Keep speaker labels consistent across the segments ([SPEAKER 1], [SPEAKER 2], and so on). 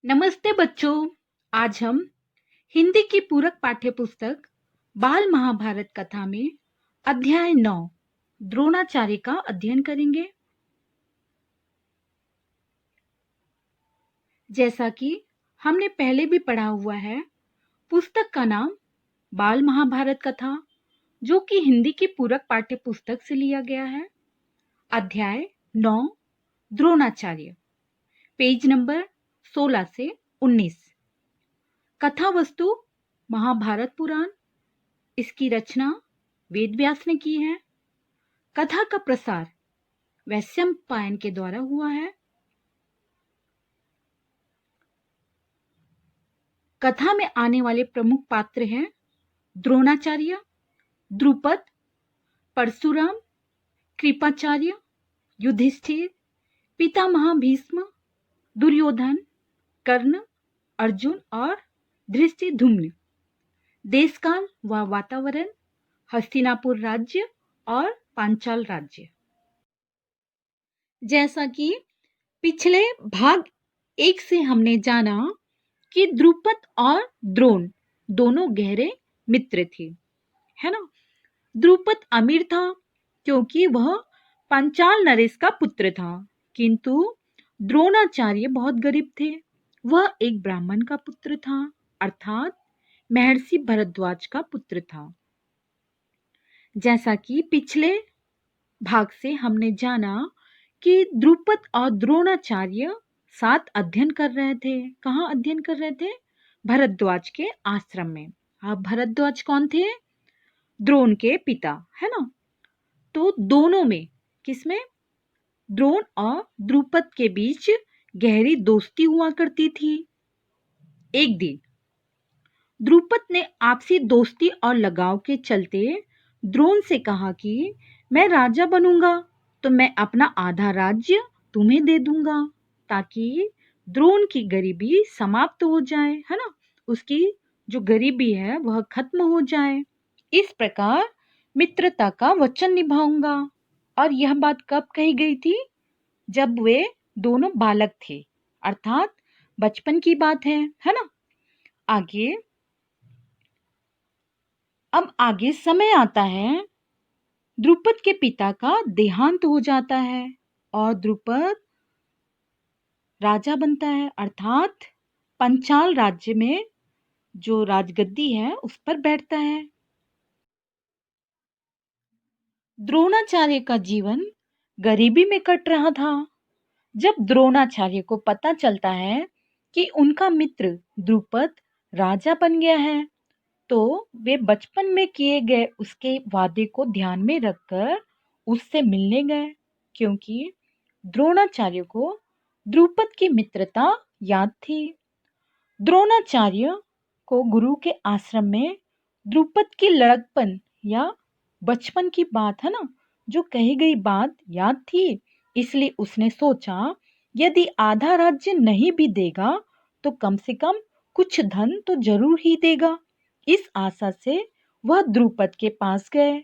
[SPEAKER 1] नमस्ते बच्चों। आज हम हिंदी की पूरक पाठ्य पुस्तक बाल महाभारत कथा में अध्याय 9 द्रोणाचार्य का अध्ययन करेंगे। जैसा कि हमने पहले भी पढ़ा हुआ है, पुस्तक का नाम बाल महाभारत कथा, जो कि हिंदी की पूरक पाठ्य पुस्तक से लिया गया है। अध्याय 9 द्रोणाचार्य, पेज नंबर 16 से 19। कथा वस्तु महाभारत पुराण। इसकी रचना वेद व्यास ने की है। कथा का प्रसार वैशंपायन के द्वारा हुआ है। कथा में आने वाले प्रमुख पात्र हैं द्रोणाचार्य, द्रुपद, परशुराम, कृपाचार्य, युधिष्ठिर, पितामह भीष्म, दुर्योधन, कर्ण, अर्जुन और धृष्टद्युम्न। देशकाल व वातावरण हस्तिनापुर राज्य और पांचाल राज्य। जैसा कि पिछले भाग 1 से हमने जाना कि द्रुपद और द्रोण दोनों गहरे मित्र थे, है ना। द्रुपद अमीर था क्योंकि वह पांचाल नरेश का पुत्र था, किंतु द्रोणाचार्य बहुत गरीब थे। वह एक ब्राह्मण का पुत्र था, अर्थात महर्षि भरद्वाज का पुत्र था। जैसा कि पिछले भाग से हमने जाना कि द्रुपद और द्रोणाचार्य साथ अध्ययन कर रहे थे। कहाँ अध्ययन कर रहे थे? भरद्वाज के आश्रम में। अब भरद्वाज कौन थे? द्रोण के पिता, है ना। तो दोनों में, किसमें? द्रोण और द्रुपद के बीच गहरी दोस्ती हुआ करती थी। एक दिन द्रुपद ने आपसी दोस्ती और लगाव के चलते द्रोण से कहा कि मैं राजा बनूंगा तो मैं अपना आधा राज्य तुम्हें दे दूंगा, ताकि द्रोण की गरीबी समाप्त हो जाए, है ना। उसकी जो गरीबी है वह खत्म हो जाए। इस प्रकार मित्रता का वचन निभाऊंगा। और यह बात कब कही गई थी? जब वे दोनों बालक थे, अर्थात बचपन की बात है ना। अब आगे समय आता है, द्रुपद के पिता का देहांत हो जाता है और द्रुपद राजा बनता है, अर्थात पंचाल राज्य में जो राजगद्दी है उस पर बैठता है। द्रोणाचार्य का जीवन गरीबी में कट रहा था। जब द्रोणाचार्य को पता चलता है कि उनका मित्र द्रुपद राजा बन गया है, तो वे बचपन में किए गए उसके वादे को ध्यान में रखकर उससे मिलने गए, क्योंकि द्रोणाचार्य को द्रुपद की मित्रता याद थी। द्रोणाचार्य को गुरु के आश्रम में द्रुपद की लड़कपन या बचपन की बात, है ना, जो कही गई बात याद थी। इसलिए उसने सोचा, यदि आधा राज्य नहीं भी देगा तो कम से कम कुछ धन तो जरूर ही देगा। इस आशा से वह द्रुपद के पास गए।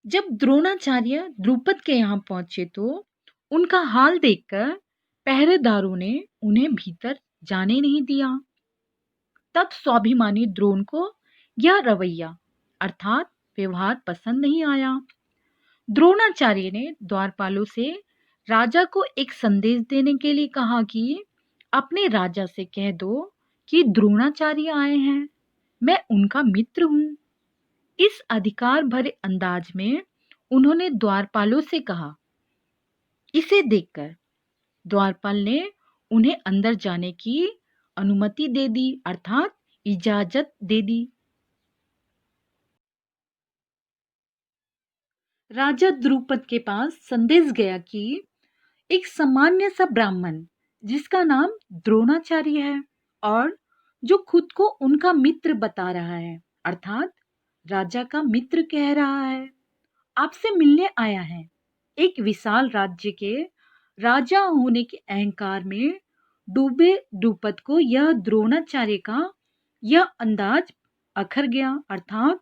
[SPEAKER 1] जब द्रोणाचार्य द्रुपद के यहाँ पहुंचे तो उनका हाल देखकर पहरेदारों ने उन्हें भीतर जाने नहीं दिया। तब स्वाभिमानी द्रोण को यह रवैया, अर्थात व्यवहार पसंद नहीं आया। द्रोणाचार्य ने द्वारपालों से राजा को एक संदेश देने के लिए कहा कि अपने राजा से कह दो कि द्रोणाचार्य आए हैं, मैं उनका मित्र हूं। इस अधिकार भरे अंदाज में उन्होंने द्वारपालों से कहा। इसे देखकर द्वारपाल ने उन्हें अंदर जाने की अनुमति दे दी, अर्थात इजाजत दे दी। राजा द्रुपद के पास संदेश गया कि एक सामान्य सा ब्राह्मण जिसका नाम द्रोणाचार्य है और जो खुद को उनका मित्र बता रहा है, अर्थात राजा का मित्र कह रहा है, आपसे मिलने आया है। एक विशाल राज्य के राजा होने के अहंकार में डूबे द्रुपद को यह द्रोणाचार्य का यह अंदाज अखर गया, अर्थात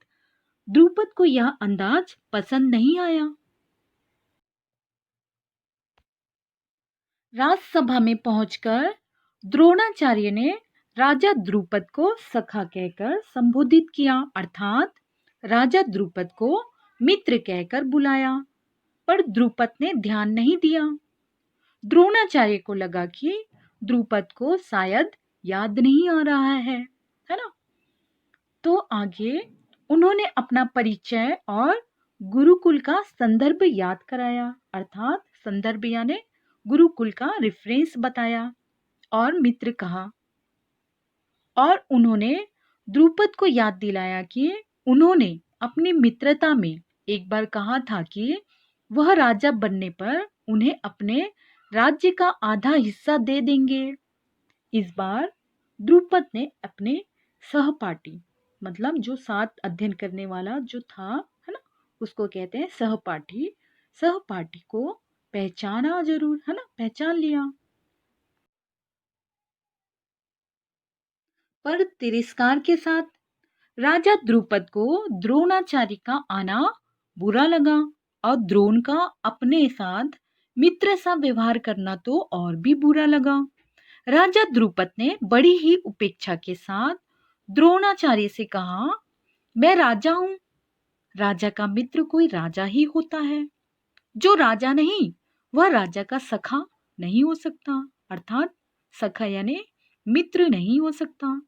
[SPEAKER 1] द्रुपद को यह अंदाज पसंद नहीं आया। राजसभा में पहुंचकर द्रोणाचार्य ने राजा द्रुपद को सखा कहकर संबोधित किया, अर्थात राजा द्रुपद को मित्र कहकर बुलाया, पर द्रुपद ने ध्यान नहीं दिया। द्रोणाचार्य को लगा कि द्रुपद को शायद याद नहीं आ रहा है ना। तो आगे उन्होंने अपना परिचय और गुरुकुल का संदर्भ याद कराया, अर्थात संदर्भ यानी गुरुकुल का रेफरेंस बताया और मित्र कहा। और उन्होंने द्रुपद को याद दिलाया कि उन्होंने अपनी मित्रता में एक बार कहा था कि वह राजा बनने पर उन्हें अपने राज्य का आधा हिस्सा दे देंगे। इस बार द्रुपद ने अपने सहपाठी, मतलब जो साथ अध्ययन करने वाला जो था, है ना, उसको कहते हैं सहपाठी, सहपाठी को पहचाना जरूर, है ना, पहचान लिया। पर तिरस्कार के साथ राजा द्रुपद को द्रोणाचार्य का आना बुरा लगा और द्रोण का अपने साथ मित्र सा व्यवहार करना तो और भी बुरा लगा। राजा द्रुपद ने बड़ी ही उपेक्षा के साथ द्रोणाचार्य से कहा, मैं राजा हूं, राजा का मित्र कोई राजा ही होता है, जो राजा नहीं वह राजा का सखा नहीं हो सकता, अर्थात सखा यानी मित्र नहीं हो सकता,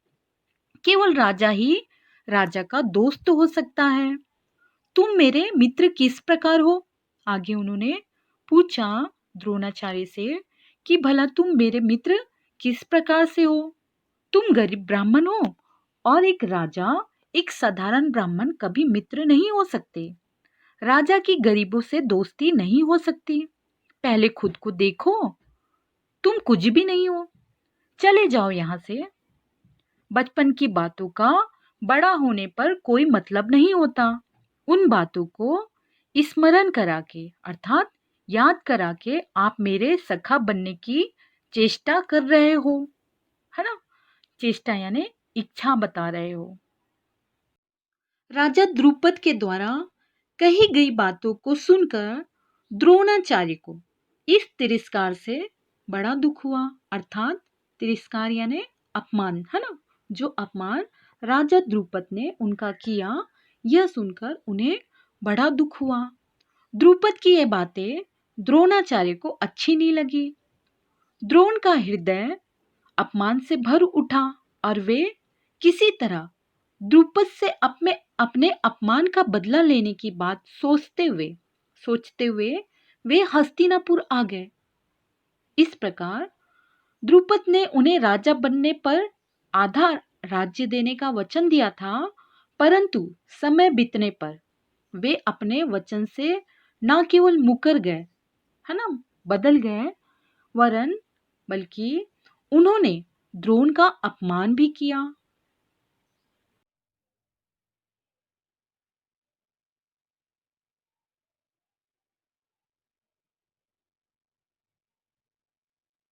[SPEAKER 1] केवल राजा ही राजा का दोस्त हो सकता है। तुम मेरे मित्र किस प्रकार हो? आगे उन्होंने पूछा द्रोणाचार्य से कि भला तुम मेरे मित्र किस प्रकार से हो? तुम गरीब ब्राह्मण हो और एक राजा, एक साधारण ब्राह्मण कभी मित्र नहीं हो सकते। राजा की गरीबों से दोस्ती नहीं हो सकती। पहले खुद को देखो, तुम कुछ भी नहीं हो। चले जाओ यहाँ से। बचपन की बातों का बड़ा होने पर कोई मतलब नहीं होता। उन बातों को स्मरण करा के, अर्थात याद करा के आप मेरे सखा बनने की चेष्टा कर रहे हो, है ना। चेष्टा यानी इच्छा बता रहे हो। राजा द्रुपद के द्वारा कही गई बातों को सुनकर द्रोणाचार्य को इस तिरस्कार से बड़ा दुख हुआ, अर्थात तिरस्कार यानी अपमान, है ना, जो अपमान राजा द्रुपद ने उनका किया, यह सुनकर उन्हें बड़ा दुख हुआ। द्रुपद की ये बातें द्रोणाचार्य को अच्छी नहीं लगी। द्रोण का हृदय अपमान से भर उठा और वे किसी तरह द्रुपद से अपने अपमान का बदला लेने की बात सोचते हुए वे हस्तिनापुर आ गए। इस प्रकार द्रुपद ने उन्हें राजा बनने पर आधा राज्य देने का वचन दिया था, परंतु समय बीतने पर वे अपने वचन से न केवल मुकर गए, है ना, बदल गए, वरन बल्कि उन्होंने द्रोण का अपमान भी किया